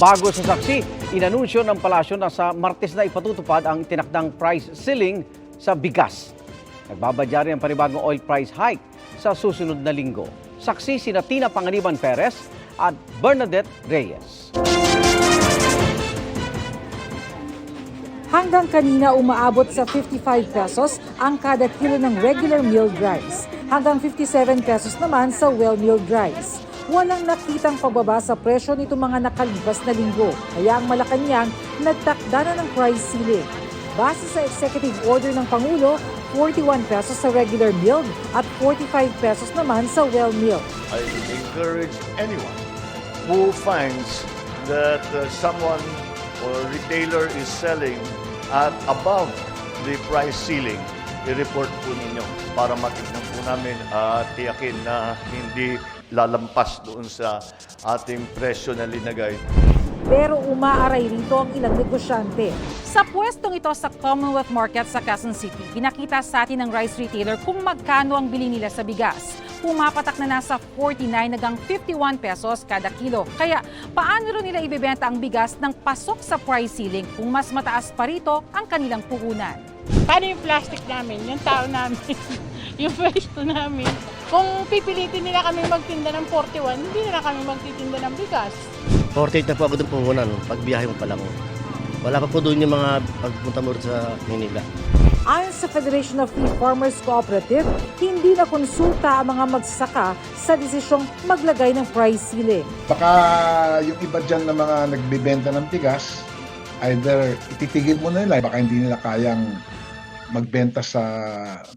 Bago sa saksi, inanunsyo ng palasyo na sa Martes na ipatutupad ang tinakdang price ceiling sa bigas. Nagbabadya rin ang panibagong oil price hike sa susunod na linggo. Saksi sina Tina Panganiban Perez at Bernadette Reyes. Hanggang kanina umaabot sa 55 pesos ang kada kilo ng regular milled rice. Hanggang 57 pesos naman sa well-milled rice. Walang nakitang pagbaba sa presyo nito mga nakalipas na linggo. Kaya ang Malacanang nagtakda na ng price ceiling. Base sa executive order ng Pangulo, 41 pesos sa regular milled at 45 pesos naman sa well-milled. I encourage anyone who finds that someone or retailer is selling at above the price ceiling, i-report po ninyo para matignan po namin at tiyakin na hindi lalampas doon sa ating presyo na linagay. Pero umaaray rito ang ilang negosyante. Sa pwestong ito sa Commonwealth Market sa Quezon City, pinakita sa atin ng rice retailer kung magkano ang bili nila sa bigas. Pumapatak na nasa 49 hanggang 51 pesos kada kilo. Kaya paano rin nila ibebenta ang bigas ng pasok sa price ceiling kung mas mataas pa rito ang kanilang puhunan? Paano yung plastic namin, yung tao namin, yung pwesto namin? Kung pipilitin nila kami magtinda ng 41, hindi nila kami magtitinda ng bigas. 48 na po ako doon puhunan, pagbiyahe mo pa lang. Wala pa po doon yung mga pagpunta mo sa Manila. Ayon sa Federation of Feed Farmers Cooperative, hindi na konsulta ang mga magsasaka sa desisyong maglagay ng price ceiling. Baka yung iba dyan na mga nagbibenta ng bigas, either ititigil mo na nila, baka hindi nila kayang magbenta sa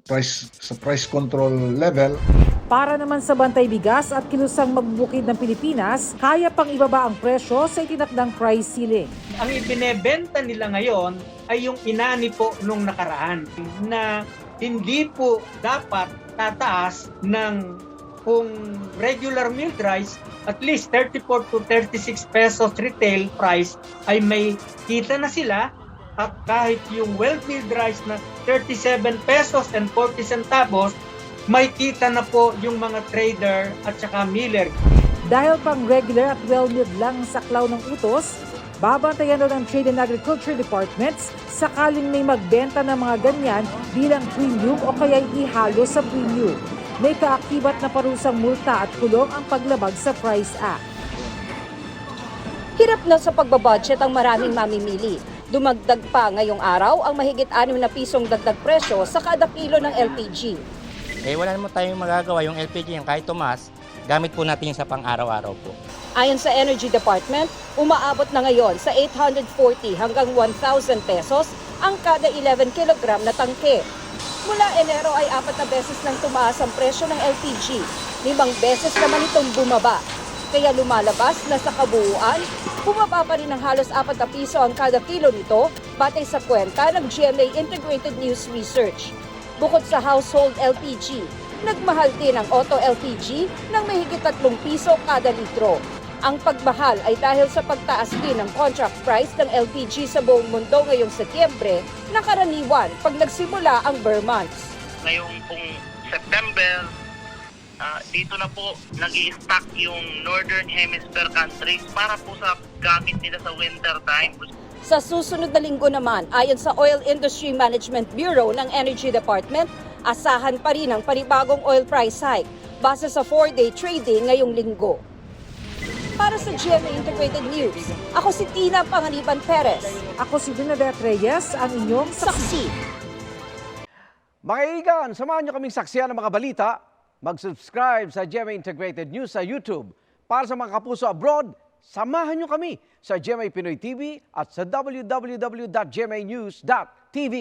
price control level. Para naman sa bantay bigas at kilusang magbukid ng Pilipinas, kaya pang ibaba ang presyo sa itinakdang price ceiling. Ang ibinebenta nila ngayon ay yung inani po nung nakaraan na hindi po dapat tataas ng kung regular milled rice, at least 34 to 36 pesos retail price ay may kita na sila, at kahit yung well-milled rice na 37 pesos and 40 centavos, may kita na po yung mga trader at saka miller. Dahil pang regular at well-milled lang ang saklaw ng utos, babantayan daw ng Trade and Agriculture Departments sakaling may magbenta ng mga ganyan bilang premium o kaya ihalo sa premium. May kaakibat na parusang multa at kulong ang paglabag sa Price Act. Hirap na sa pagbabudget ang maraming mamimili. Dumagdag pa ngayong araw ang mahigit 6 na pisong dagdag presyo sa kada kilo ng LPG. Wala naman tayong magagawa, yung LPG yung kahit tumaas, gamit po natin yung sa pang-araw-araw po. Ayon sa Energy Department, umaabot na ngayon sa 840 hanggang 1,000 pesos ang kada 11 kilogram na tangke. Mula Enero ay 4 na beses nang tumaas ang presyo ng LPG, 5 beses naman itong bumaba. Kaya lumalabas na sa kabuuan, bumaba pa rin ng halos 4 na piso ang kada kilo nito batay sa kwenta ng GMA Integrated News Research. Bukod sa household LPG, nagmahal din ang auto LPG ng mahigit 3 piso kada litro. Ang pagmahal ay dahil sa pagtaas din ng contract price ng LPG sa buong mundo ngayong Setyembre na karaniwan pag nagsimula ang bare months. Ngayong pong September, dito na po nag-i-stock yung Northern Hemisphere countries para po sa gamit nila sa winter time. Sa susunod na linggo naman, ayon sa Oil Industry Management Bureau ng Energy Department, asahan pa rin ang panibagong oil price hike base sa 4-day trading ngayong linggo. Para sa GMA Integrated News, ako si Tina Panganiban Perez. Ako si Bernadette Reyes, ang inyong saksi. Mga kaibigan, samahan nyo kaming saksiyan ng mga balita. Mag-subscribe sa GMA Integrated News sa YouTube. Para sa mga kapuso abroad, samahan nyo kami sa GMA Pinoy TV at sa www.gmanews.tv.